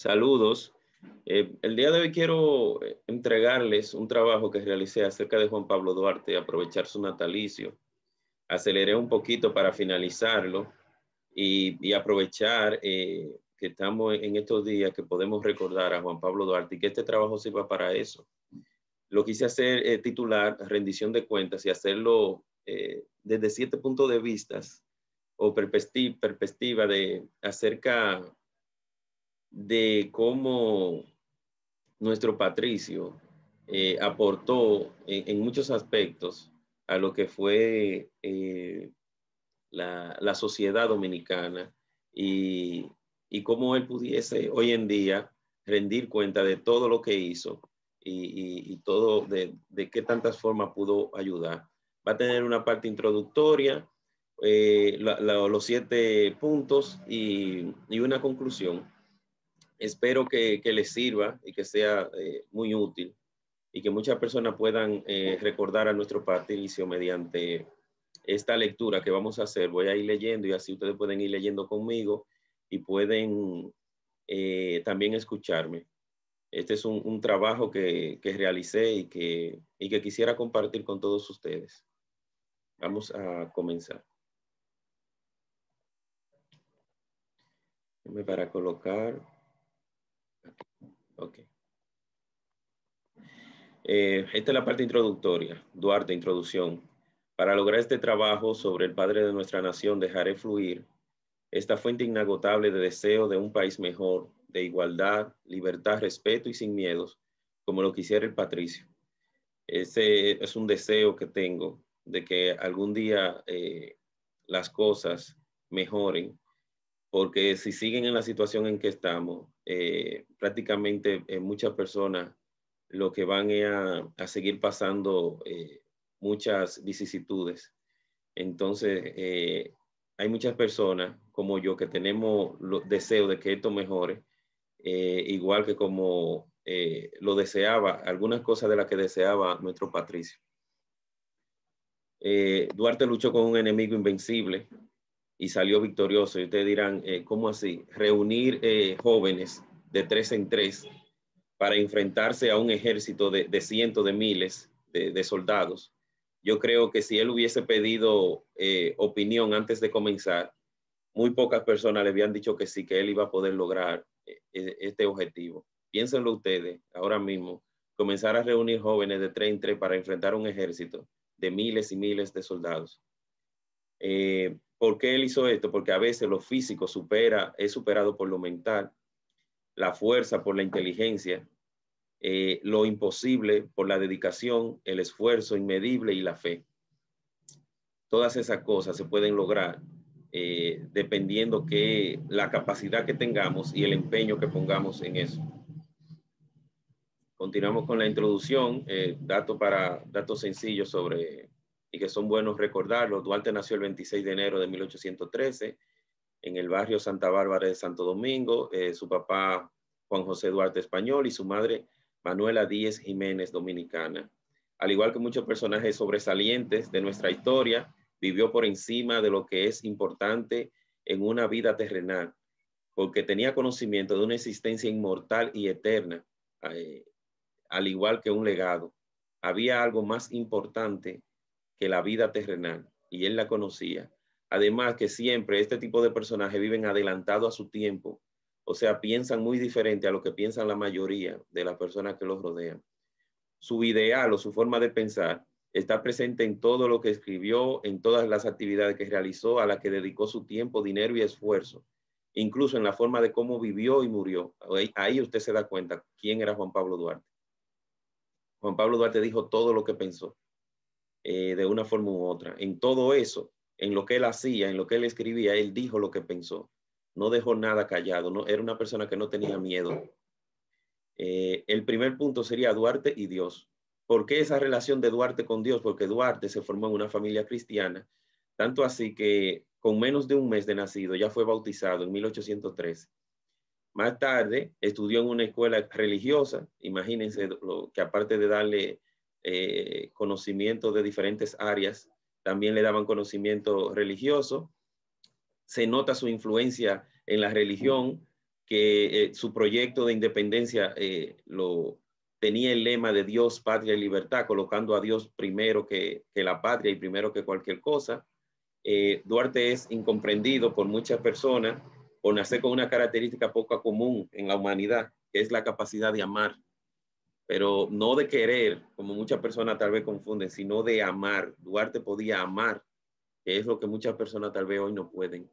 Saludos. El día de hoy quiero entregarles un trabajo que realicé acerca de Juan Pablo Duarte, aprovechar su natalicio. Aceleré un poquito para finalizarlo y aprovechar que estamos en estos días que podemos recordar a Juan Pablo Duarte y que este trabajo sirva para eso. Lo quise hacer titular Rendición de Cuentas y hacerlo desde 7 puntos de vista o perspectiva de acerca de cómo nuestro patricio aportó en muchos aspectos a lo que fue la sociedad dominicana y cómo él pudiese hoy en día rendir cuenta de todo lo que hizo y todo de qué tantas formas pudo ayudar. Va a tener una parte introductoria, los 7 puntos y una conclusión. Espero que les sirva y que sea muy útil y que muchas personas puedan recordar a nuestro patricio mediante esta lectura que vamos a hacer. Voy a ir leyendo y así ustedes pueden ir leyendo conmigo y pueden también escucharme. Este es un trabajo que realicé y que quisiera compartir con todos ustedes. Vamos a comenzar. Para colocar. Ok. Esta es la parte introductoria. Duarte, introducción. Para lograr este trabajo sobre el padre de nuestra nación, dejaré fluir esta fuente inagotable de deseo de un país mejor, de igualdad, libertad, respeto y sin miedos, como lo quisiera el patricio. Ese es un deseo que tengo de que algún día las cosas mejoren, porque si siguen en la situación en que estamos, prácticamente muchas personas lo que van a seguir pasando muchas vicisitudes. Entonces, hay muchas personas como yo que tenemos deseo de que esto mejore, igual que como lo deseaba, algunas cosas de las que deseaba nuestro patricio. Duarte luchó con un enemigo invencible y salió victorioso. Y ustedes dirán, ¿cómo así? Reunir jóvenes de 3 en 3 para enfrentarse a un ejército de cientos de miles de soldados. Yo creo que si él hubiese pedido opinión antes de comenzar, muy pocas personas le habían dicho que sí, que él iba a poder lograr este objetivo. Piénsenlo ustedes ahora mismo, comenzar a reunir jóvenes de 3 en 3 para enfrentar un ejército de miles y miles de soldados. ¿Por qué él hizo esto? Porque a veces lo físico es superado por lo mental, la fuerza por la inteligencia, lo imposible por la dedicación, el esfuerzo inmedible y la fe. Todas esas cosas se pueden lograr dependiendo que la capacidad que tengamos y el empeño que pongamos en eso. Continuamos con la introducción, datos sencillos sobre y que son buenos recordarlos. Duarte nació el 26 de enero de 1813 en el barrio Santa Bárbara de Santo Domingo. Su papá Juan José Duarte español y su madre Manuela Díez Jiménez dominicana. Al igual que muchos personajes sobresalientes de nuestra historia, vivió por encima de lo que es importante en una vida terrenal, porque tenía conocimiento de una existencia inmortal y eterna, al igual que un legado. Había algo más importante que la vida terrenal y él la conocía. Además que siempre este tipo de personajes viven adelantado a su tiempo, o sea, piensan muy diferente a lo que piensan la mayoría de las personas que los rodean. Su ideal o su forma de pensar está presente en todo lo que escribió, en todas las actividades que realizó, a las que dedicó su tiempo, dinero y esfuerzo, incluso en la forma de cómo vivió y murió. Ahí usted se da cuenta quién era Juan Pablo Duarte. Juan Pablo Duarte dijo todo lo que pensó, de una forma u otra. En todo eso, en lo que él hacía, en lo que él escribía, él dijo lo que pensó. No dejó nada callado. No, era una persona que no tenía miedo. El primer punto sería Duarte y Dios. ¿Por qué esa relación de Duarte con Dios? Porque Duarte se formó en una familia cristiana, tanto así que con menos de un mes de nacido ya fue bautizado en 1813. Más tarde estudió en una escuela religiosa. Imagínense lo que aparte de darle conocimiento de diferentes áreas, también le daban conocimiento religioso. Se nota su influencia en la religión, que su proyecto de independencia tenía el lema de Dios, patria y libertad, colocando a Dios primero que la patria y primero que cualquier cosa. Duarte es incomprendido por muchas personas por nacer con una característica poco común en la humanidad, que es la capacidad de amar, pero no de querer, como muchas personas tal vez confunden, sino de amar. Duarte podía amar, que es lo que muchas personas tal vez hoy no pueden.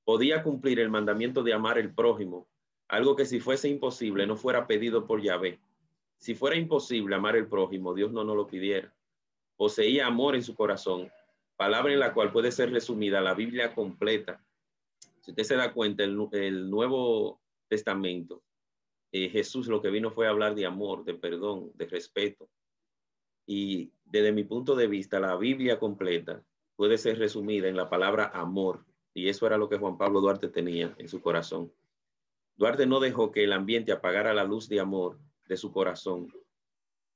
Podía cumplir el mandamiento de amar al prójimo, algo que si fuese imposible no fuera pedido por Yahvé. Si fuera imposible amar al prójimo, Dios no nos lo pidiera. Poseía amor en su corazón, palabra en la cual puede ser resumida la Biblia completa. Si usted se da cuenta, el Nuevo Testamento, Jesús lo que vino fue a hablar de amor, de perdón, de respeto. Y desde mi punto de vista, la Biblia completa puede ser resumida en la palabra amor. Y eso era lo que Juan Pablo Duarte tenía en su corazón. Duarte no dejó que el ambiente apagara la luz de amor de su corazón,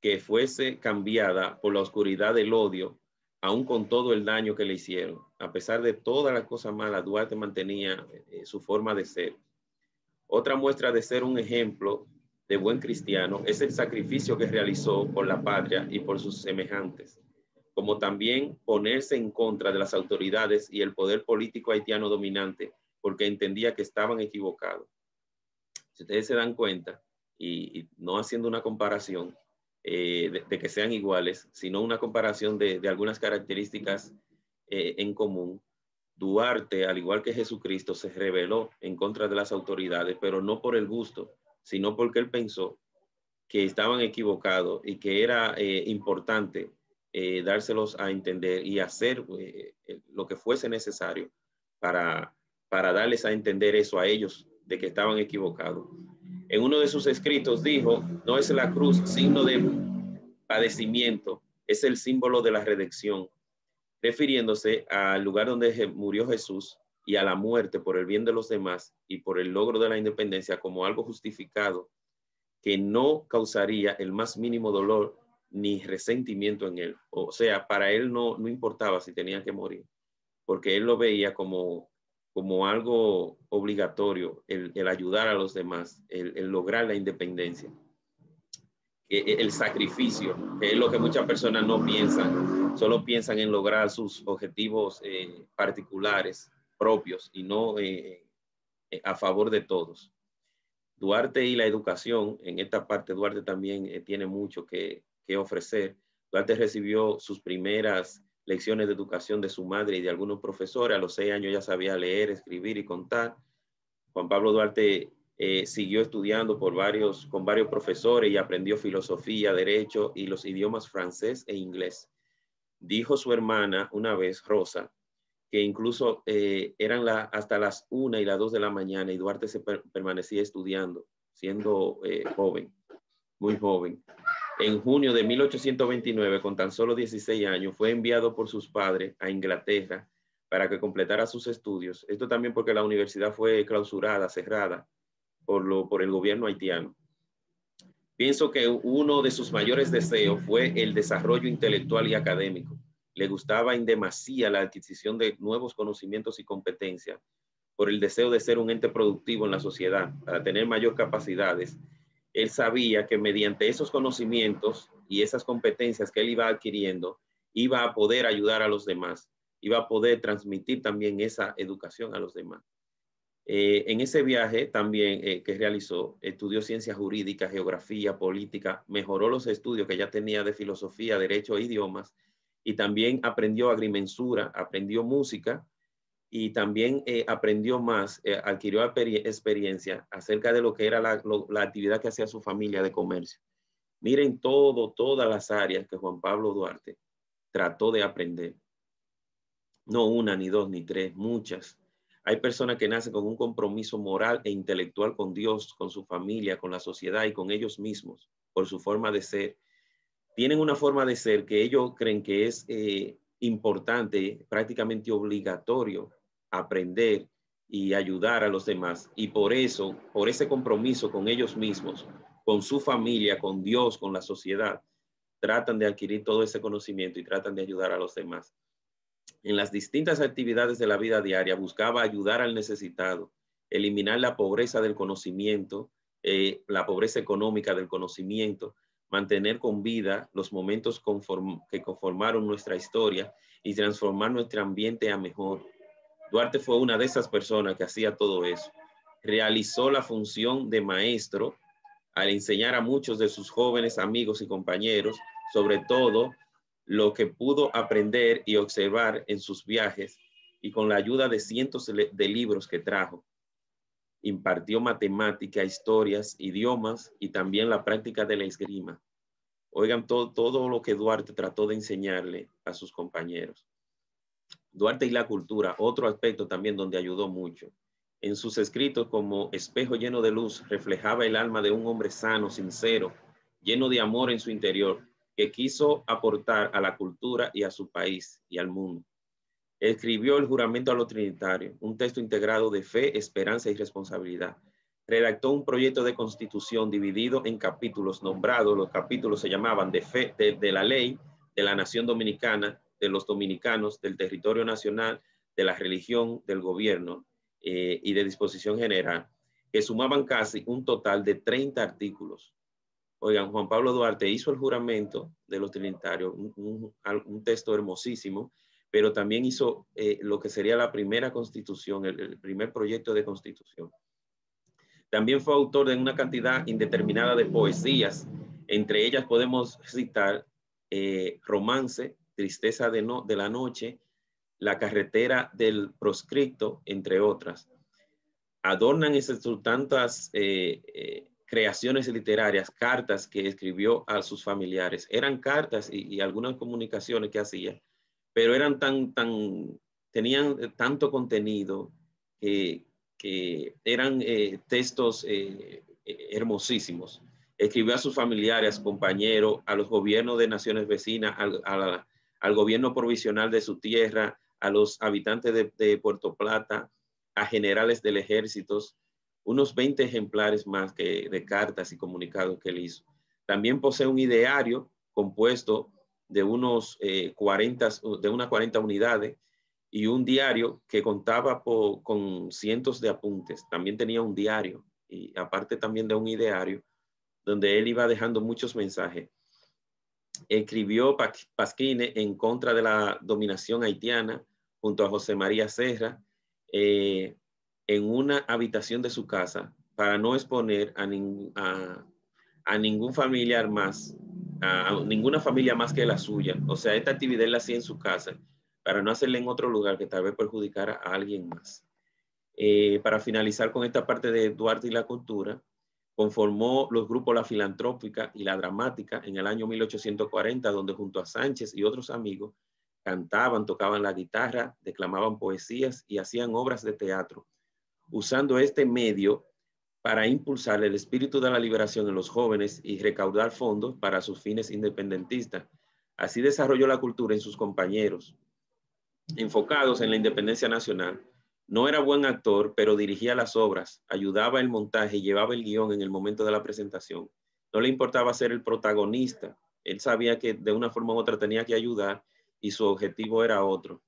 que fuese cambiada por la oscuridad del odio, aun con todo el daño que le hicieron. A pesar de todas las cosas malas, Duarte mantenía su forma de ser. Otra muestra de ser un ejemplo de buen cristiano es el sacrificio que realizó por la patria y por sus semejantes, como también ponerse en contra de las autoridades y el poder político haitiano dominante, porque entendía que estaban equivocados. Si ustedes se dan cuenta, y no haciendo una comparación de que sean iguales, sino una comparación de algunas características en común, Duarte, al igual que Jesucristo, se rebeló en contra de las autoridades, pero no por el gusto, sino porque él pensó que estaban equivocados y que era importante dárselos a entender y hacer lo que fuese necesario para darles a entender eso a ellos, de que estaban equivocados. En uno de sus escritos dijo, no es la cruz signo de padecimiento, es el símbolo de la redención, refiriéndose al lugar donde murió Jesús y a la muerte por el bien de los demás y por el logro de la independencia como algo justificado que no causaría el más mínimo dolor ni resentimiento en él. O sea, para él no importaba si tenía que morir, porque él lo veía como algo obligatorio, el ayudar a los demás, el lograr la independencia. El sacrificio, que es lo que muchas personas no piensan, solo piensan en lograr sus objetivos particulares, propios, y no a favor de todos. Duarte y la educación, en esta parte Duarte también tiene mucho que ofrecer. Duarte recibió sus primeras lecciones de educación de su madre y de algunos profesores. A los 6 años ya sabía leer, escribir y contar. Juan Pablo Duarte siguió estudiando con varios profesores y aprendió filosofía, derecho y los idiomas francés e inglés. Dijo su hermana una vez, Rosa, que incluso eran hasta las 1 y las 2 de la mañana y Duarte permanecía estudiando, siendo joven, muy joven. En junio de 1829, con tan solo 16 años, fue enviado por sus padres a Inglaterra para que completara sus estudios. Esto también porque la universidad fue clausurada, cerrada por el gobierno haitiano. Pienso que uno de sus mayores deseos fue el desarrollo intelectual y académico. Le gustaba en demasía la adquisición de nuevos conocimientos y competencias por el deseo de ser un ente productivo en la sociedad, para tener mayor capacidades. Él sabía que mediante esos conocimientos y esas competencias que él iba adquiriendo, iba a poder ayudar a los demás, iba a poder transmitir también esa educación a los demás. En ese viaje también que realizó, estudió ciencias jurídicas, geografía, política, mejoró los estudios que ya tenía de filosofía, derecho e idiomas, y también aprendió agrimensura, aprendió música, y también aprendió más, adquirió experiencia acerca de lo que era la actividad que hacía su familia de comercio. Miren todas las áreas que Juan Pablo Duarte trató de aprender. No una, ni dos, ni tres, muchas. Hay personas que nacen con un compromiso moral e intelectual con Dios, con su familia, con la sociedad y con ellos mismos, por su forma de ser. Tienen una forma de ser que ellos creen que es importante, prácticamente obligatorio, aprender y ayudar a los demás. Y por eso, por ese compromiso con ellos mismos, con su familia, con Dios, con la sociedad, tratan de adquirir todo ese conocimiento y tratan de ayudar a los demás. En las distintas actividades de la vida diaria buscaba ayudar al necesitado eliminar la pobreza del conocimiento, la pobreza económica del conocimiento, mantener con vida los momentos que conformaron nuestra historia y transformar nuestro ambiente a mejor. Duarte fue una de esas personas que hacía todo eso. Realizó la función de maestro al enseñar a muchos de sus jóvenes amigos y compañeros, sobre todo lo que pudo aprender y observar en sus viajes y con la ayuda de cientos de libros que trajo. Impartió matemática, historias, idiomas y también la práctica de la esgrima. Oigan todo lo que Duarte trató de enseñarle a sus compañeros. Duarte y la cultura, otro aspecto también donde ayudó mucho. En sus escritos como Espejo lleno de luz, reflejaba el alma de un hombre sano, sincero, lleno de amor en su interior, que quiso aportar a la cultura y a su país y al mundo. Escribió El juramento a los trinitarios, un texto integrado de fe, esperanza y responsabilidad. Redactó un proyecto de constitución dividido en capítulos nombrados. Los capítulos se llamaban de fe, de la ley, de la nación dominicana, de los dominicanos, del territorio nacional, de la religión, del gobierno y de disposición general, que sumaban casi un total de 30 artículos. Oigan, Juan Pablo Duarte hizo el juramento de los trinitarios, un texto hermosísimo, pero también hizo lo que sería la primera constitución, el primer proyecto de constitución. También fue autor de una cantidad indeterminada de poesías. Entre ellas podemos citar Romance, Tristeza de la Noche, La Carretera del Proscripto, entre otras. Adornan esas tantas creaciones literarias, cartas que escribió a sus familiares. Eran cartas y algunas comunicaciones que hacía, pero eran tenían tanto contenido que eran textos hermosísimos. Escribió a sus familiares, compañeros, a los gobiernos de naciones vecinas, al gobierno provisional de su tierra, a los habitantes de Puerto Plata, a generales del ejército, unos 20 ejemplares más de cartas y comunicados que él hizo. También posee un ideario compuesto de unas 40 unidades y un diario que contaba con cientos de apuntes. También tenía un diario y aparte también de un ideario donde él iba dejando muchos mensajes. Escribió Pasquines en contra de la dominación haitiana junto a José María Serra en una habitación de su casa para no exponer a ningún familiar más, a ninguna familia más que la suya. O sea, esta actividad él la hacía en su casa para no hacerla en otro lugar que tal vez perjudicara a alguien más. Para finalizar con esta parte de Duarte y la cultura, conformó los grupos La Filantrópica y La Dramática en el año 1840, donde junto a Sánchez y otros amigos cantaban, tocaban la guitarra, declamaban poesías y hacían obras de teatro, usando este medio para impulsar el espíritu de la liberación en los jóvenes y recaudar fondos para sus fines independentistas. Así desarrolló la cultura en sus compañeros, enfocados en la independencia nacional. No era buen actor, pero dirigía las obras, ayudaba el montaje y llevaba el guión en el momento de la presentación. No le importaba ser el protagonista. Él sabía que de una forma u otra tenía que ayudar y su objetivo era otro.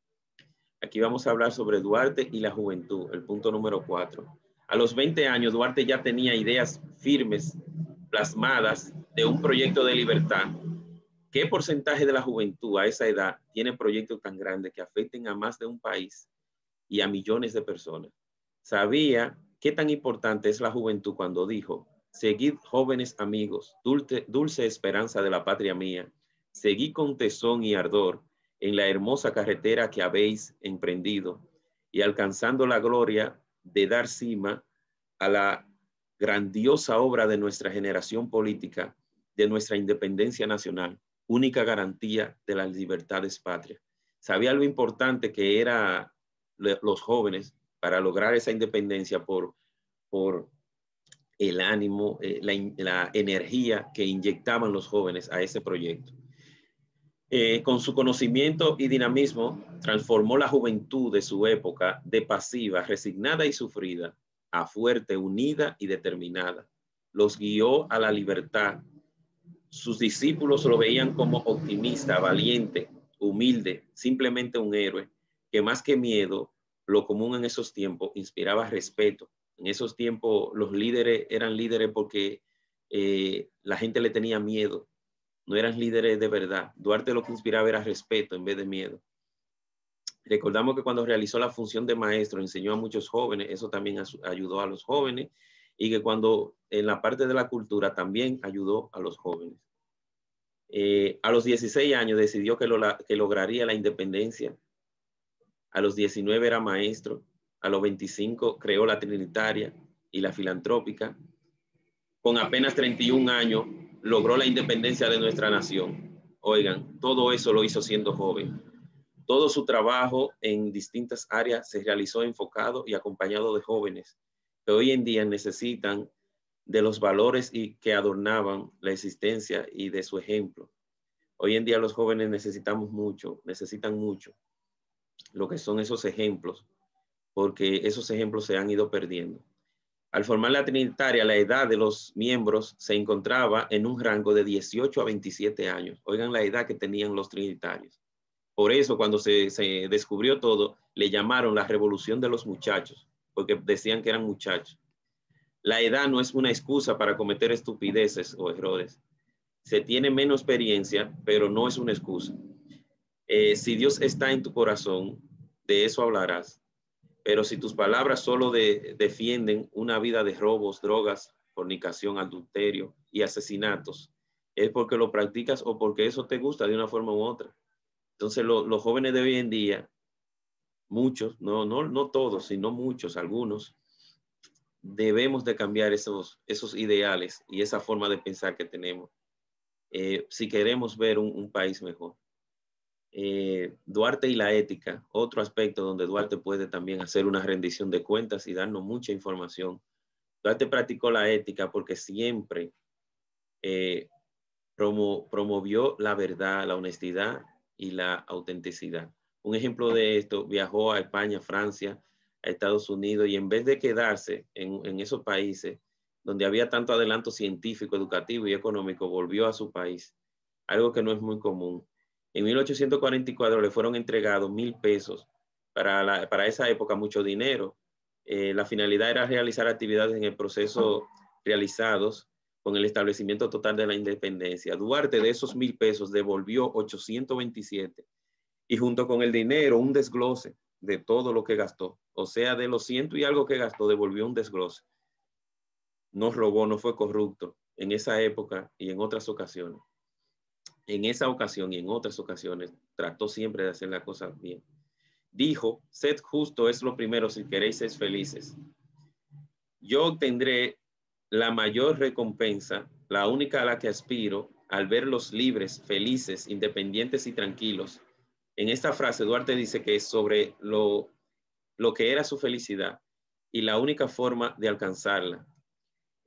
Aquí vamos a hablar sobre Duarte y la juventud, el punto número 4. A los 20 años, Duarte ya tenía ideas firmes, plasmadas de un proyecto de libertad. ¿Qué porcentaje de la juventud a esa edad tiene proyectos tan grandes que afecten a más de un país y a millones de personas? Sabía qué tan importante es la juventud cuando dijo: seguid, jóvenes amigos, dulce esperanza de la patria mía, seguid con tesón y ardor en la hermosa carretera que habéis emprendido y alcanzando la gloria de dar cima a la grandiosa obra de nuestra generación política, de nuestra independencia nacional, única garantía de las libertades patrias. Sabía lo importante que era los jóvenes para lograr esa independencia por el ánimo, la energía que inyectaban los jóvenes a ese proyecto. Con su conocimiento y dinamismo, transformó la juventud de su época de pasiva, resignada y sufrida, a fuerte, unida y determinada. Los guió a la libertad. Sus discípulos lo veían como optimista, valiente, humilde, simplemente un héroe, que más que miedo, lo común en esos tiempos, inspiraba respeto, En esos tiempos los líderes eran líderes porque la gente le tenía miedo. No eran líderes de verdad. Duarte lo que inspiraba era respeto en vez de miedo. Recordamos que cuando realizó la función de maestro enseñó a muchos jóvenes, eso también ayudó a los jóvenes, y que cuando en la parte de la cultura también ayudó a los jóvenes. A los 16 años decidió que lograría la independencia. A los 19 era maestro. A los 25 creó la Trinitaria y la Filantrópica. Con apenas 31 años logró la independencia de nuestra nación. Oigan, todo eso lo hizo siendo joven. Todo su trabajo en distintas áreas se realizó enfocado y acompañado de jóvenes que hoy en día necesitan de los valores y que adornaban la existencia y de su ejemplo. Hoy en día los jóvenes necesitan mucho lo que son esos ejemplos, porque esos ejemplos se han ido perdiendo. Al formar la Trinitaria, la edad de los miembros se encontraba en un rango de 18 a 27 años. Oigan la edad que tenían los trinitarios. Por eso, cuando se descubrió todo, le llamaron la revolución de los muchachos, porque decían que eran muchachos. La edad no es una excusa para cometer estupideces o errores. Se tiene menos experiencia, pero no es una excusa. Si Dios está en tu corazón, de eso hablarás. Pero si tus palabras solo defienden una vida de robos, drogas, fornicación, adulterio y asesinatos, es porque lo practicas o porque eso te gusta de una forma u otra. Entonces, los jóvenes de hoy en día, muchos, no todos, sino muchos, algunos, debemos de cambiar esos ideales y esa forma de pensar que tenemos si queremos ver un país mejor. Duarte y la ética, otro aspecto donde Duarte puede también hacer una rendición de cuentas y darnos mucha información. Duarte practicó la ética porque siempre promovió la verdad, la honestidad y la autenticidad. Un ejemplo de esto, viajó a España, Francia, a Estados Unidos, y en vez de quedarse en esos países donde había tanto adelanto científico, educativo y económico, volvió a su país, algo que no es muy común. En 1844 le fueron entregados 1,000 pesos. Para esa época, mucho dinero. La finalidad era realizar actividades en el proceso realizados con el establecimiento total de la independencia. Duarte de esos 1,000 pesos devolvió 827 y junto con el dinero un desglose de todo lo que gastó. O sea, de los 100 y algo que gastó, devolvió un desglose. No robó, no fue corrupto en esa época y en otras ocasiones. En esa ocasión y en otras ocasiones trató siempre de hacer las cosas bien. Dijo, sed justo es lo primero si queréis ser felices. Yo obtendré la mayor recompensa, la única a la que aspiro, al verlos libres, felices, independientes y tranquilos. En esta frase, Duarte dice que es sobre lo que era su felicidad y la única forma de alcanzarla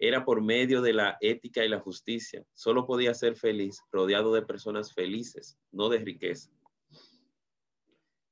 era por medio de la ética y la justicia. Solo podía ser feliz rodeado de personas felices, no de riqueza.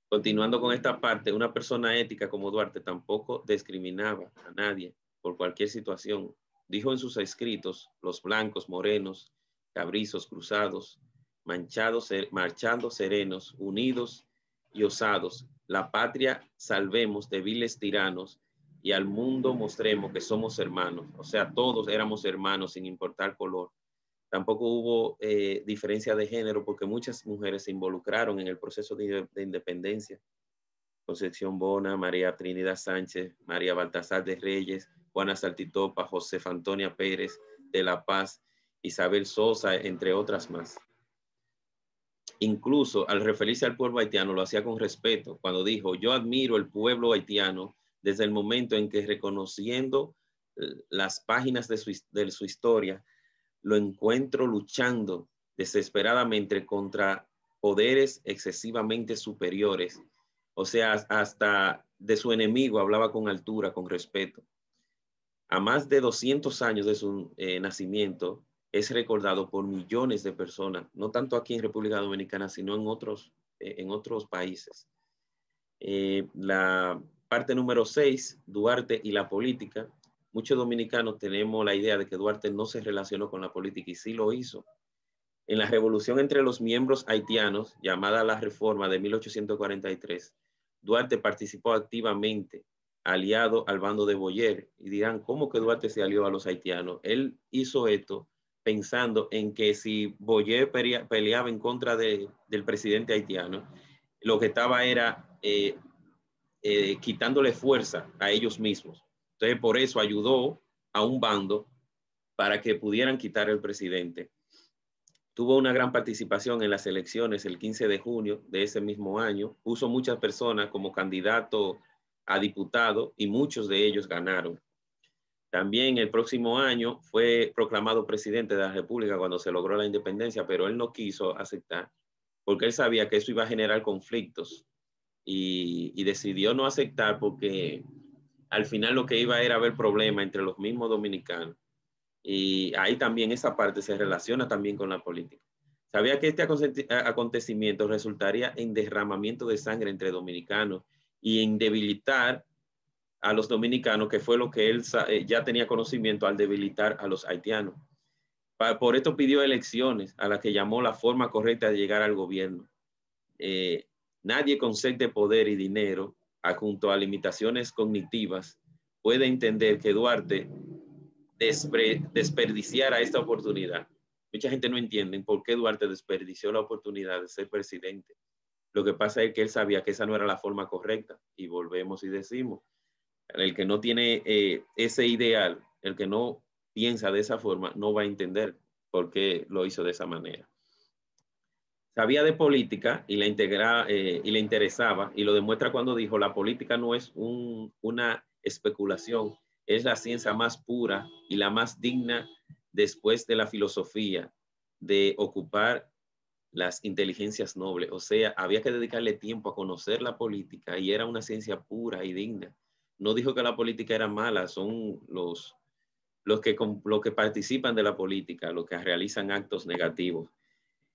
Continuando con esta parte, una persona ética como Duarte tampoco discriminaba a nadie por cualquier situación. Dijo en sus escritos, los blancos, morenos, cabrizos, cruzados, marchando serenos, unidos y osados, la patria salvemos de viles tiranos y al mundo mostremos que somos hermanos. O sea, todos éramos hermanos sin importar color. Tampoco hubo diferencia de género porque muchas mujeres se involucraron en el proceso de independencia. Concepción Bona, María Trinidad Sánchez, María Baltasar de Reyes, Juana Saltitopa, Josefa Antonia Pérez de La Paz, Isabel Sosa, entre otras más. Incluso al referirse al pueblo haitiano lo hacía con respeto cuando dijo, yo admiro el pueblo haitiano desde el momento en que reconociendo las páginas de su historia, lo encuentro luchando desesperadamente contra poderes excesivamente superiores. O sea, hasta de su enemigo hablaba con altura, con respeto. A más de 200 años de su nacimiento, es recordado por millones de personas, no tanto aquí en República Dominicana, sino en otros países. La parte número 6, Duarte y la política. Muchos dominicanos tenemos la idea de que Duarte no se relacionó con la política y sí lo hizo. En la revolución entre los miembros haitianos, llamada la Reforma de 1843, Duarte participó activamente aliado al bando de Boyer. Y dirán, ¿cómo que Duarte se alió a los haitianos? Él hizo esto pensando en que si Boyer peleaba en contra del presidente haitiano, lo que estaba era quitándole fuerza a ellos mismos. Entonces, por eso ayudó a un bando para que pudieran quitar al presidente. Tuvo una gran participación en las elecciones el 15 de junio de ese mismo año. Puso muchas personas como candidato a diputado y muchos de ellos ganaron. También el próximo año fue proclamado presidente de la República cuando se logró la independencia, pero él no quiso aceptar porque él sabía que eso iba a generar conflictos y decidió no aceptar porque al final lo que iba era haber problemas entre los mismos dominicanos. Y ahí también esa parte se relaciona también con la política. Sabía que este acontecimiento resultaría en derramamiento de sangre entre dominicanos y en debilitar a los dominicanos, que fue lo que él ya tenía conocimiento al debilitar a los haitianos. Por esto pidió elecciones a las que llamó la forma correcta de llegar al gobierno. Nadie con sed de poder y dinero, junto a limitaciones cognitivas, puede entender que Duarte desperdiciara esta oportunidad. Mucha gente no entiende por qué Duarte desperdició la oportunidad de ser presidente. Lo que pasa es que él sabía que esa no era la forma correcta. Y volvemos y decimos, el que no tiene ese ideal, el que no piensa de esa forma, no va a entender por qué lo hizo de esa manera. Sabía de política y le interesaba, y lo demuestra cuando dijo, la política no es una especulación, es la ciencia más pura y la más digna después de la filosofía de ocupar las inteligencias nobles. O sea, había que dedicarle tiempo a conocer la política y era una ciencia pura y digna. No dijo que la política era mala, son los que participan de la política, los que realizan actos negativos.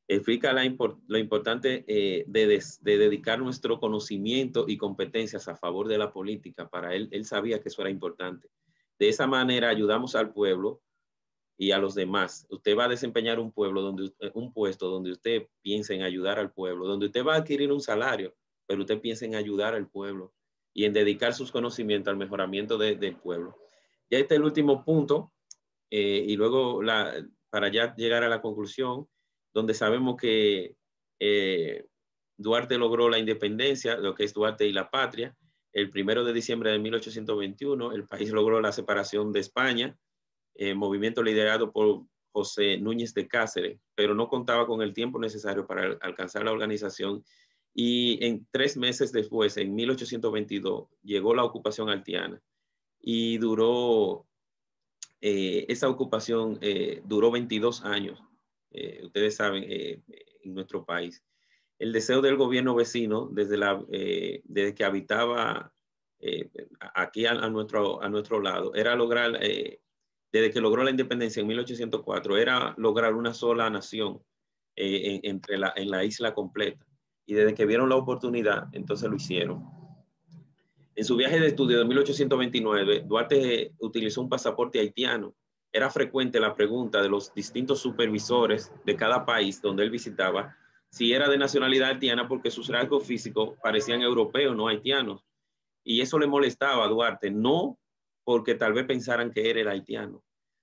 Explica lo importante de dedicar nuestro conocimiento y competencias a favor de la política. Para él sabía que eso era importante. De esa manera ayudamos al pueblo y a los demás. Usted va a desempeñar un puesto donde usted piensa en ayudar al pueblo, donde usted va a adquirir un salario, pero usted piensa en ayudar al pueblo y en dedicar sus conocimientos al mejoramiento del pueblo. Ya este es el último punto y luego para ya llegar a la conclusión, donde sabemos que Duarte logró la independencia, lo que es Duarte y la patria, el 1 de diciembre de 1821, el país logró la separación de España, movimiento liderado por José Núñez de Cáceres, pero no contaba con el tiempo necesario para alcanzar la organización y en 3 meses después, en 1822, llegó la ocupación haitiana y esa ocupación duró 22 años, ustedes saben, en nuestro país. El deseo del gobierno vecino, desde que habitaba aquí a nuestro lado, era lograr, desde que logró la independencia en 1804, era lograr una sola nación en la isla completa. Y desde que vieron la oportunidad, entonces lo hicieron. En su viaje de estudio de 1829, Duarte utilizó un pasaporte haitiano. Era frecuente la pregunta de los distintos supervisores de cada país donde él visitaba si era de nacionalidad haitiana porque sus rasgos físicos parecían europeos, no haitianos. Y eso le molestaba a Duarte, no porque tal vez pensaran que él era haitiano,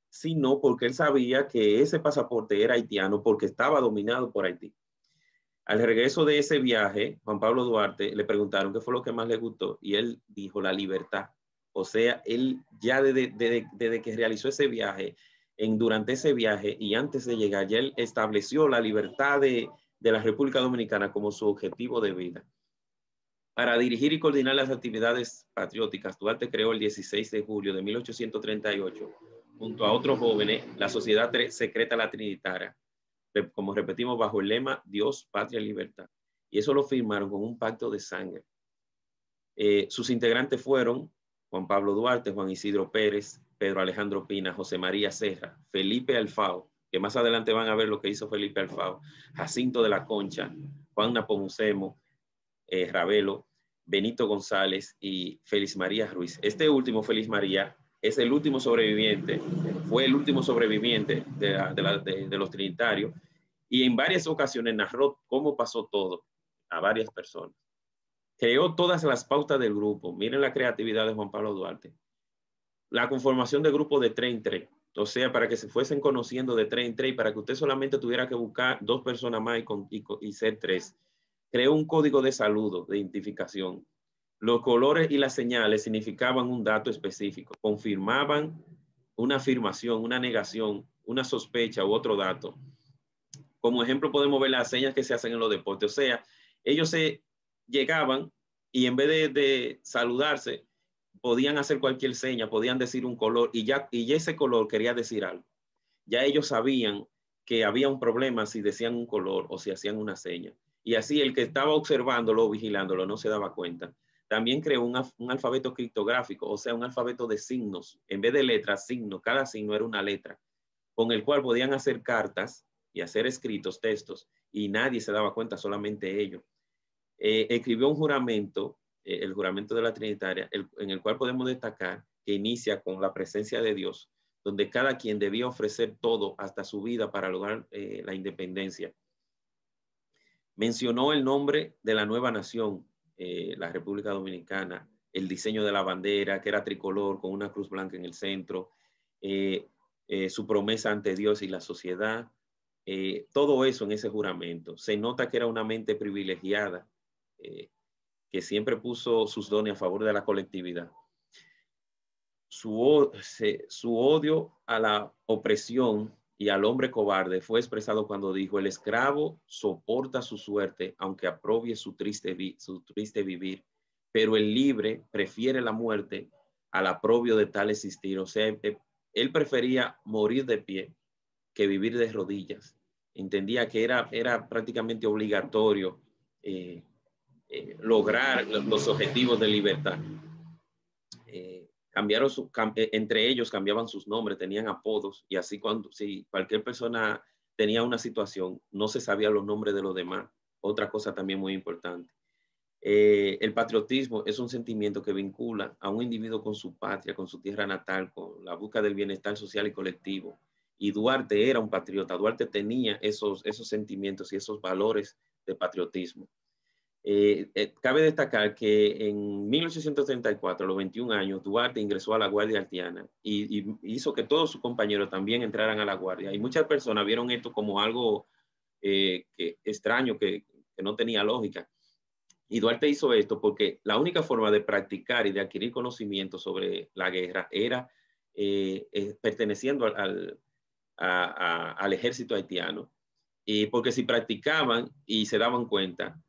sino porque él sabía que ese pasaporte era haitiano porque estaba dominado por Haití. Al regreso de ese viaje, Juan Pablo Duarte le preguntaron qué fue lo que más le gustó y él dijo la libertad. O sea, él ya desde que realizó ese viaje, durante ese viaje y antes de llegar, ya él estableció la libertad de la República Dominicana como su objetivo de vida. Para dirigir y coordinar las actividades patrióticas, Duarte creó el 16 de julio de 1838, junto a otros jóvenes, la Sociedad Secreta La Trinitaria, como repetimos, bajo el lema Dios, Patria, Libertad. Y eso lo firmaron con un pacto de sangre. Sus integrantes fueron Juan Pablo Duarte, Juan Isidro Pérez, Pedro Alejandro Pina, José María Serra, Felipe Alfao, que más adelante van a ver lo que hizo Felipe Alfao, Jacinto de la Concha, Juan Nepomucemo, Ravelo, Benito González y Félix María Ruiz. Este último, Félix María, es el último sobreviviente, fue el último sobreviviente de los trinitarios y en varias ocasiones narró cómo pasó todo a varias personas. creó todas las pautas del grupo. Miren la creatividad de Juan Pablo Duarte. La conformación de grupos de 3 en 3. O sea, para que se fuesen conociendo de 3 en 3 y para que usted solamente tuviera que buscar 2 personas más y ser 3. Creó un código de saludo, de identificación. Los colores y las señales significaban un dato específico, confirmaban una afirmación, una negación, una sospecha u otro dato. Como ejemplo podemos ver las señas que se hacen en los deportes. O sea, ellos se llegaban y en vez de saludarse, podían hacer cualquier seña, podían decir un color y ese color quería decir algo. Ya ellos sabían que había un problema si decían un color o si hacían una seña. Y así el que estaba observándolo o vigilándolo no se daba cuenta. También creó un alfabeto criptográfico, o sea, un alfabeto de signos. En vez de letras, signos. Cada signo era una letra, con el cual podían hacer cartas y hacer escritos, textos, y nadie se daba cuenta, solamente ellos. Escribió un juramento, el juramento de la Trinitaria, en el cual podemos destacar que inicia con la presencia de Dios, donde cada quien debía ofrecer todo, hasta su vida, para lograr la independencia. Mencionó el nombre de la nueva nación, la República Dominicana, el diseño de la bandera, que era tricolor con una cruz blanca en el centro, su promesa ante Dios y la sociedad, todo eso en ese juramento. Se nota que era una mente privilegiada, que siempre puso sus dones a favor de la colectividad. Su odio a la opresión y al hombre cobarde fue expresado cuando dijo: el esclavo soporta su suerte, aunque aprobie su triste vivir, pero el libre prefiere la muerte al aprobio de tal existir. O sea, él prefería morir de pie que vivir de rodillas. Entendía que era prácticamente obligatorio lograr los objetivos de libertad. Entre ellos cambiaban sus nombres, tenían apodos, y así si cualquier persona tenía una situación, no se sabía los nombres de los demás. Otra cosa también muy importante. El patriotismo es un sentimiento que vincula a un individuo con su patria, con su tierra natal, con la búsqueda del bienestar social y colectivo. Y Duarte era un patriota. Duarte tenía esos sentimientos y esos valores de patriotismo. Cabe destacar que en 1834, a los 21 años, Duarte ingresó a la Guardia Haitiana y hizo que todos sus compañeros también entraran a la Guardia. Y muchas personas vieron esto como algo extraño, que no tenía lógica. Y Duarte hizo esto porque la única forma de practicar y de adquirir conocimiento sobre la guerra era perteneciendo al ejército haitiano. Y porque si practicaban y se daban cuenta,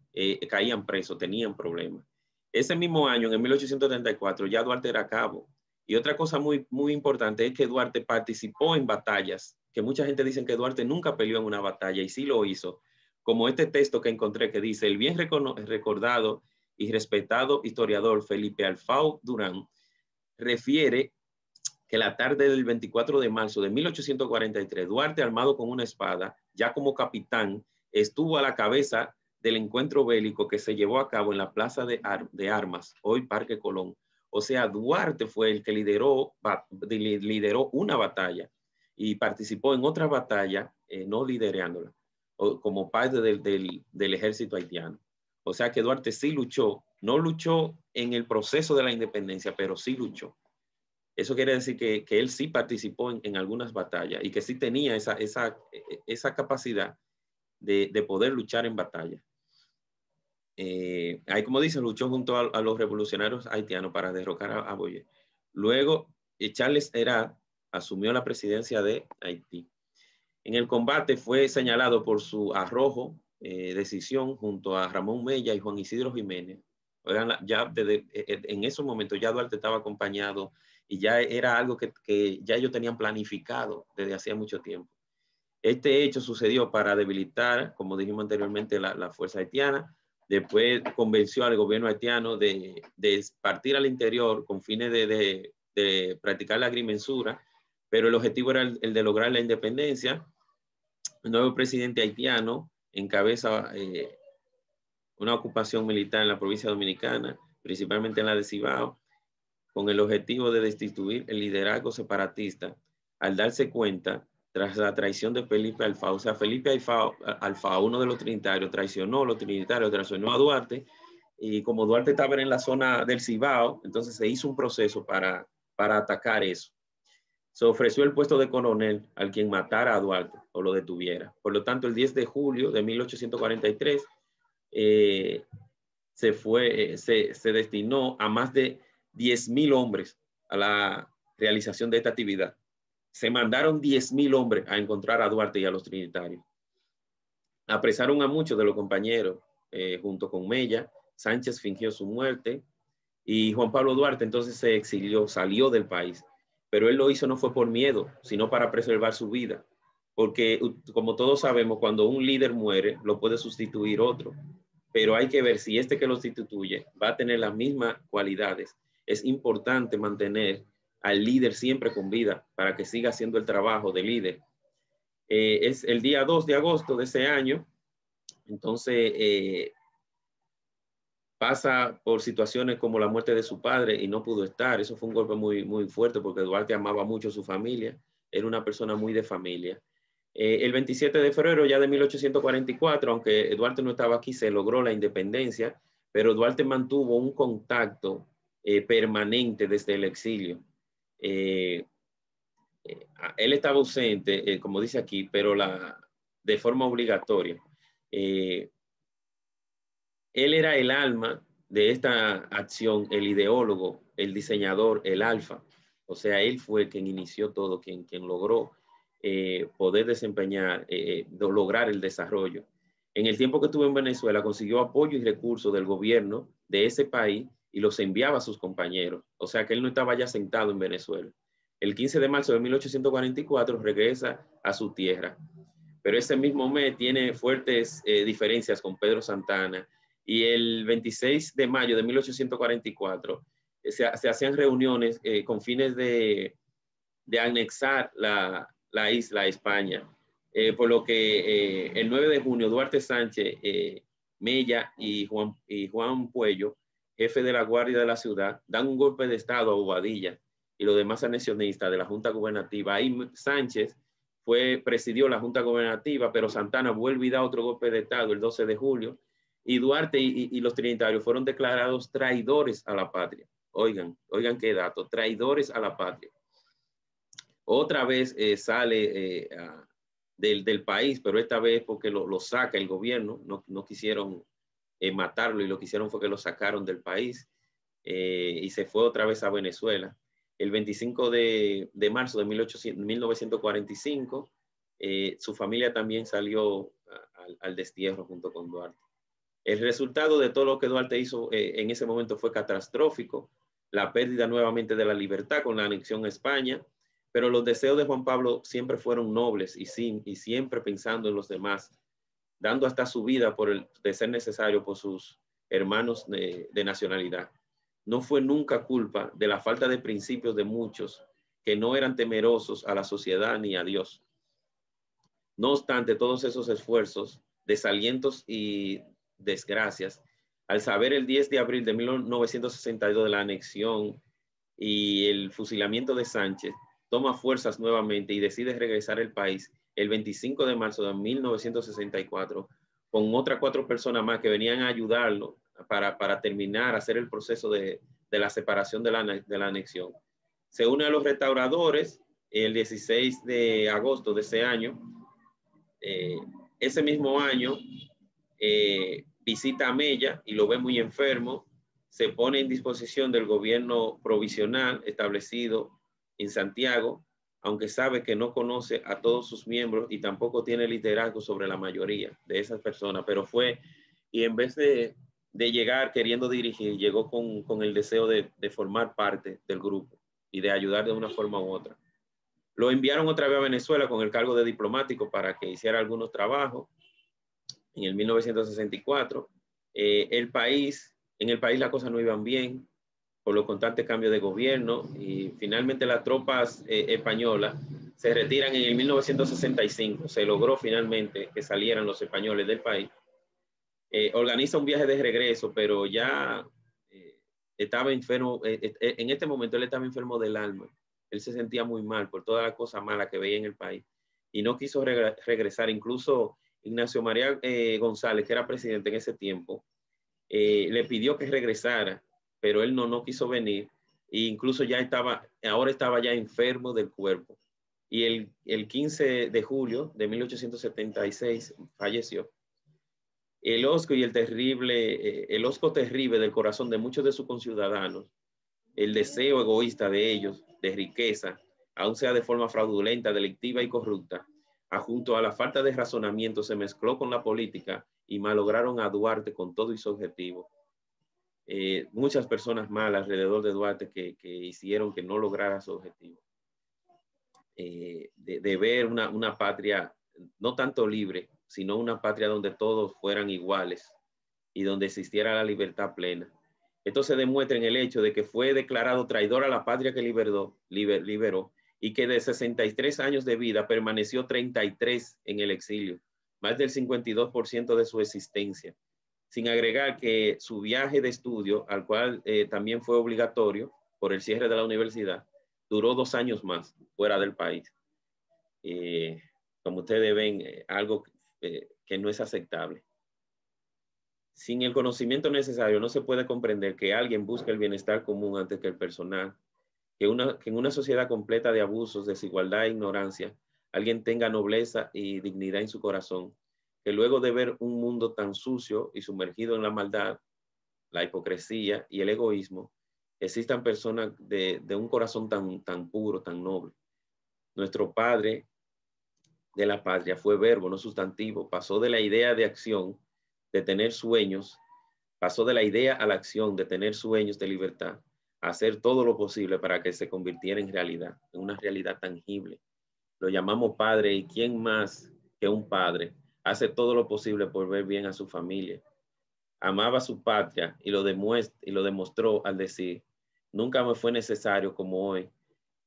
caían presos, tenían problemas. Ese mismo año, en 1834, ya Duarte era cabo. Y otra cosa muy, muy importante es que Duarte participó en batallas, que mucha gente dice que Duarte nunca peleó en una batalla, y sí lo hizo. Como este texto que encontré que dice: el bien recordado y respetado historiador Felipe Alfao Durán refiere que la tarde del 24 de marzo de 1843, Duarte, armado con una espada, ya como capitán, estuvo a la cabeza del encuentro bélico que se llevó a cabo en la Plaza de Armas, hoy Parque Colón. O sea, Duarte fue el que lideró una batalla y participó en otra batalla, no liderándola, como parte del ejército haitiano. O sea que Duarte sí luchó, no luchó en el proceso de la independencia, pero sí luchó. Eso quiere decir que él sí participó en algunas batallas y que sí tenía esa capacidad de poder luchar en batalla. Ahí, como dicen, luchó junto a los revolucionarios haitianos para derrocar a Boyer. Luego, Charles Herá asumió la presidencia de Haití. En el combate fue señalado por su arrojo, decisión, junto a Ramón Mella y Juan Isidro Jiménez. Oigan, ya en esos momentos ya Duarte estaba acompañado y ya era algo que ya ellos tenían planificado desde hacía mucho tiempo. Este hecho sucedió para debilitar, como dijimos anteriormente, la fuerza haitiana. Después convenció al gobierno haitiano de partir al interior con fines de practicar la agrimensura, pero el objetivo era el de lograr la independencia. El nuevo presidente haitiano encabeza una ocupación militar en la provincia dominicana, principalmente en la de Cibao, con el objetivo de destituir el liderazgo separatista, al darse cuenta, tras la traición de Felipe Alfao. O sea, Felipe Alfao, uno de los trinitarios, traicionó a Duarte, y como Duarte estaba en la zona del Cibao, entonces se hizo un proceso para atacar eso. Se ofreció el puesto de coronel al quien matara a Duarte o lo detuviera. Por lo tanto, el 10 de julio de 1843 se destinó a más de 10,000 hombres a la realización de esta actividad. Se mandaron 10,000 hombres a encontrar a Duarte y a los trinitarios. Apresaron a muchos de los compañeros, junto con Mella. Sánchez fingió su muerte y Juan Pablo Duarte entonces se exilió, salió del país. Pero él lo hizo no fue por miedo, sino para preservar su vida. Porque, como todos sabemos, cuando un líder muere, lo puede sustituir otro. Pero hay que ver si este que lo sustituye va a tener las mismas cualidades. Es importante mantener al líder siempre con vida para que siga haciendo el trabajo de líder. Es el día 2 de agosto de ese año. Entonces, pasa por situaciones como la muerte de su padre y no pudo estar. Eso fue un golpe muy, muy fuerte porque Duarte amaba mucho a su familia. Era una persona muy de familia. El 27 de febrero ya de 1844, aunque Duarte no estaba aquí, se logró la independencia, pero Duarte mantuvo un contacto permanente desde el exilio. Él estaba ausente, como dice aquí, pero de forma obligatoria. Él era el alma de esta acción, el ideólogo, el diseñador, el alfa. O sea, él fue quien inició todo, quien logró poder desempeñar, lograr el desarrollo. En el tiempo que estuvo en Venezuela, consiguió apoyo y recursos del gobierno de ese país y los enviaba a sus compañeros. O sea, que él no estaba ya sentado en Venezuela. El 15 de marzo de 1844 regresa a su tierra. Pero ese mismo mes tiene fuertes diferencias con Pedro Santana. Y el 26 de mayo de 1844 se hacían reuniones con fines de anexar la isla a España. Por lo que el 9 de junio Duarte Sánchez, Mella y Juan Puello, jefe de la Guardia de la ciudad, dan un golpe de estado a Bobadilla y los demás anexionistas de la Junta Gubernativa. Ahí Sánchez presidió la Junta Gubernativa, pero Santana vuelve y da otro golpe de estado el 12 de julio y Duarte y los trinitarios fueron declarados traidores a la patria. Oigan qué dato, traidores a la patria. Otra vez sale del país, pero esta vez porque lo saca el gobierno, no quisieron matarlo y lo que hicieron fue que lo sacaron del país y se fue otra vez a Venezuela. El 25 de marzo de 1945, su familia también salió al destierro junto con Duarte. El resultado de todo lo que Duarte hizo en ese momento fue catastrófico, la pérdida nuevamente de la libertad con la anexión a España, pero los deseos de Juan Pablo siempre fueron nobles y siempre pensando en los demás, dando hasta su vida de ser necesario por sus hermanos de nacionalidad. No fue nunca culpa de la falta de principios de muchos que no eran temerosos a la sociedad ni a Dios. No obstante todos esos esfuerzos, desalientos y desgracias, al saber el 10 de abril de 1962 de la anexión y el fusilamiento de Sánchez, toma fuerzas nuevamente y decide regresar al país el 25 de marzo de 1964 con otras 4 personas más que venían a ayudarlo para terminar, hacer el proceso de la separación de la anexión. Se une a los restauradores el 16 de agosto de ese año. Ese mismo año visita a Mella y lo ve muy enfermo, se pone en disposición del gobierno provisional establecido en Santiago, aunque sabe que no conoce a todos sus miembros y tampoco tiene liderazgo sobre la mayoría de esas personas, pero y en vez de llegar queriendo dirigir, llegó con el deseo de formar parte del grupo y de ayudar de una forma u otra. Lo enviaron otra vez a Venezuela con el cargo de diplomático para que hiciera algunos trabajos. En el 1964, en el país las cosas no iban bien por los constantes cambios de gobierno y finalmente las tropas españolas se retiran en el 1965. Se logró finalmente que salieran los españoles del país. Organiza un viaje de regreso, pero ya estaba enfermo. En este momento él estaba enfermo del alma. Él se sentía muy mal por toda la cosa mala que veía en el país y no quiso regresar. Incluso Ignacio María González, que era presidente en ese tiempo, le pidió que regresara, pero él no quiso venir. E incluso ahora estaba ya enfermo del cuerpo. Y el 15 de julio de 1876 falleció. El osco terrible del corazón de muchos de sus conciudadanos, el deseo egoísta de ellos de riqueza, aun sea de forma fraudulenta, delictiva y corrupta, junto a la falta de razonamiento, se mezcló con la política y malograron a Duarte con todo y su objetivo. Muchas personas malas alrededor de Duarte que hicieron que no lograra su objetivo. De ver una patria no tanto libre, sino una patria donde todos fueran iguales y donde existiera la libertad plena. Esto se demuestra en el hecho de que fue declarado traidor a la patria que liberó y que de 63 años de vida permaneció 33 en el exilio, más del 52% de su existencia. Sin agregar que su viaje de estudio, al cual también fue obligatorio por el cierre de la universidad, duró 2 años más fuera del país. Como ustedes ven, algo que no es aceptable. Sin el conocimiento necesario no se puede comprender que alguien busque el bienestar común antes que el personal, que en una sociedad completa de abusos, desigualdad e ignorancia, alguien tenga nobleza y dignidad en su corazón, que luego de ver un mundo tan sucio y sumergido en la maldad, la hipocresía y el egoísmo, existan personas de un corazón tan puro, tan noble. Nuestro padre de la patria fue verbo, no sustantivo. Pasó de la idea de acción, de tener sueños, pasó de la idea a la acción, de tener sueños de libertad, a hacer todo lo posible para que se convirtiera en realidad, en una realidad tangible. Lo llamamos padre, y ¿quién más que un padre hace todo lo posible por ver bien a su familia? Amaba a su patria y lo demostró al decir: nunca me fue necesario como hoy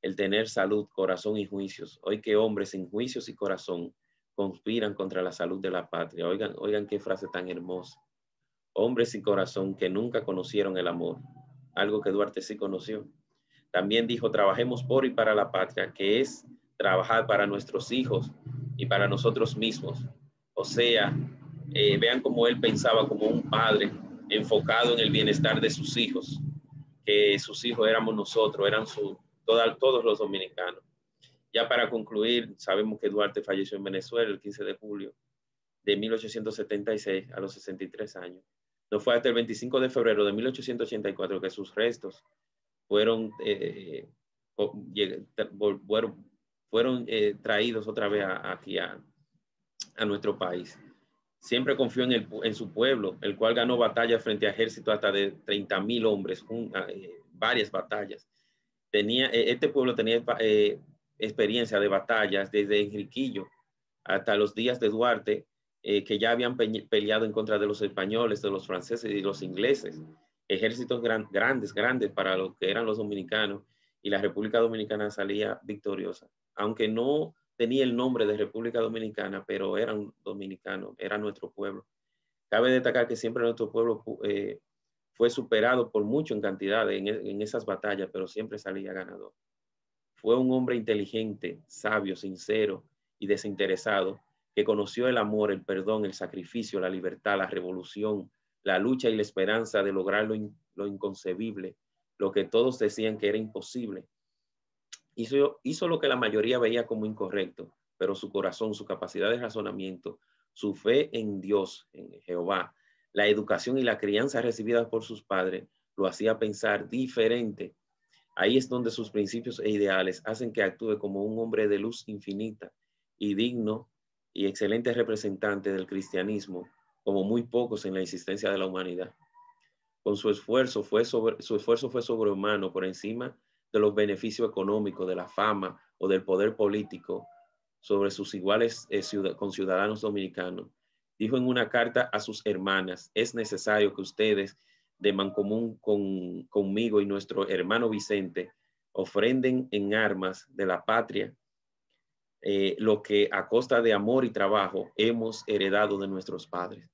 el tener salud, corazón y juicios. Hoy que hombres sin juicios y corazón conspiran contra la salud de la patria. Oigan qué frase tan hermosa. Hombres sin corazón que nunca conocieron el amor, algo que Duarte sí conoció. También dijo: trabajemos por y para la patria, que es trabajar para nuestros hijos y para nosotros mismos. O sea, vean cómo él pensaba como un padre enfocado en el bienestar de sus hijos, que sus hijos éramos nosotros, eran todos los dominicanos. Ya para concluir, sabemos que Duarte falleció en Venezuela el 15 de julio de 1876 a los 63 años. No fue hasta el 25 de febrero de 1884 que sus restos fueron traídos otra vez aquí a nuestro país. Siempre confió en su pueblo, el cual ganó batallas frente a ejércitos hasta de 30,000 hombres, varias batallas. Este pueblo tenía experiencia de batallas desde Enriquillo hasta los días de Duarte, que ya habían peleado en contra de los españoles, de los franceses y los ingleses. Ejércitos grandes para lo que eran los dominicanos, y la República Dominicana salía victoriosa. Aunque no tenía el nombre de República Dominicana, pero eran dominicanos, era nuestro pueblo. Cabe destacar que siempre nuestro pueblo fue superado por mucho en cantidad en esas batallas, pero siempre salía ganador. Fue un hombre inteligente, sabio, sincero y desinteresado, que conoció el amor, el perdón, el sacrificio, la libertad, la revolución, la lucha y la esperanza de lograr lo inconcebible, lo que todos decían que era imposible. Hizo lo que la mayoría veía como incorrecto, pero su corazón, su capacidad de razonamiento, su fe en Dios, en Jehová, la educación y la crianza recibidas por sus padres, lo hacía pensar diferente. Ahí es donde sus principios e ideales hacen que actúe como un hombre de luz infinita y digno y excelente representante del cristianismo, como muy pocos en la existencia de la humanidad. Con su esfuerzo fue sobrehumano por encima de los beneficios económicos, de la fama o del poder político sobre sus iguales conciudadanos dominicanos. Dijo en una carta a sus hermanas: es necesario que ustedes, de mancomún conmigo y nuestro hermano Vicente, ofrenden en armas de la patria lo que a costa de amor y trabajo hemos heredado de nuestros padres.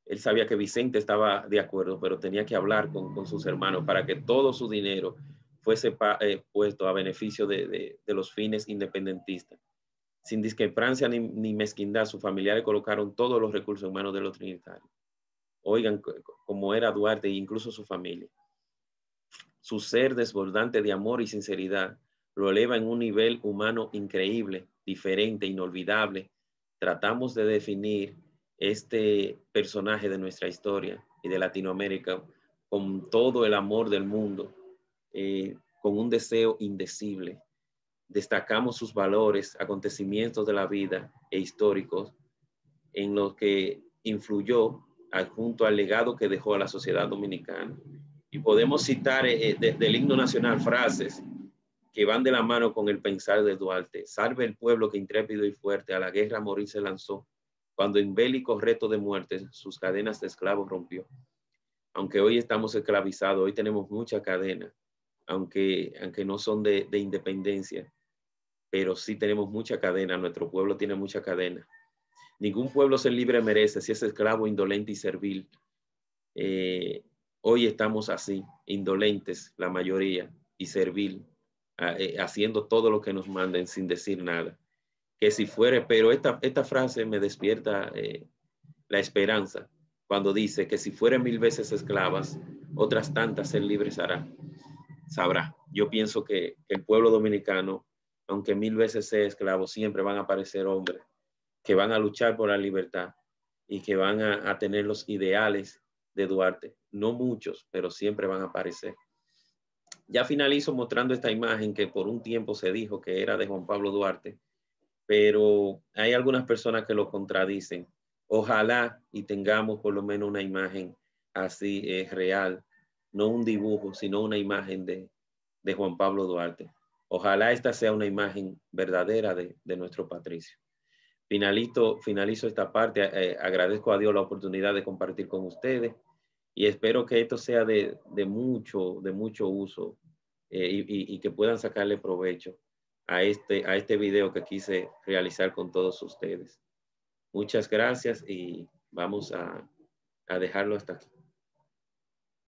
Él sabía que Vicente estaba de acuerdo, pero tenía que hablar con sus hermanos para que todo su dinero fuese puesto a beneficio de los fines independentistas. Sin discrepancia ni mezquindad, sus familiares colocaron todos los recursos en manos de los trinitarios. Oigan cómo era Duarte e incluso su familia. Su ser desbordante de amor y sinceridad lo eleva en un nivel humano increíble, diferente, inolvidable. Tratamos de definir este personaje de nuestra historia y de Latinoamérica con todo el amor del mundo, con un deseo indecible. Destacamos sus valores, acontecimientos de la vida e históricos en los que influyó junto al legado que dejó a la sociedad dominicana. Y podemos citar del himno nacional frases que van de la mano con el pensar de Duarte. Salve el pueblo que intrépido y fuerte a la guerra a morir se lanzó, cuando en bélico reto de muerte sus cadenas de esclavos rompió. Aunque hoy estamos esclavizados, hoy tenemos mucha cadena, aunque no son de independencia, pero sí tenemos mucha cadena, nuestro pueblo tiene mucha cadena. Ningún pueblo ser libre merece si es esclavo, indolente y servil. Hoy estamos así, indolentes la mayoría y servil, haciendo todo lo que nos manden sin decir nada. Que si fuere, pero esta frase me despierta la esperanza cuando dice que si fueren 1000 veces esclavas, otras tantas ser libres sabrá. Yo pienso que el pueblo dominicano, aunque 1000 veces sea esclavo, siempre van a aparecer hombres que van a luchar por la libertad y que van a tener los ideales de Duarte. No muchos, pero siempre van a aparecer. Ya finalizo mostrando esta imagen que por un tiempo se dijo que era de Juan Pablo Duarte, pero hay algunas personas que lo contradicen. Ojalá y tengamos por lo menos una imagen así real, no un dibujo, sino una imagen de Juan Pablo Duarte. Ojalá esta sea una imagen verdadera de nuestro patricio. Finalizo esta parte. Agradezco a Dios la oportunidad de compartir con ustedes y espero que esto sea de mucho uso y que puedan sacarle provecho a este video que quise realizar con todos ustedes. Muchas gracias y vamos a dejarlo hasta aquí.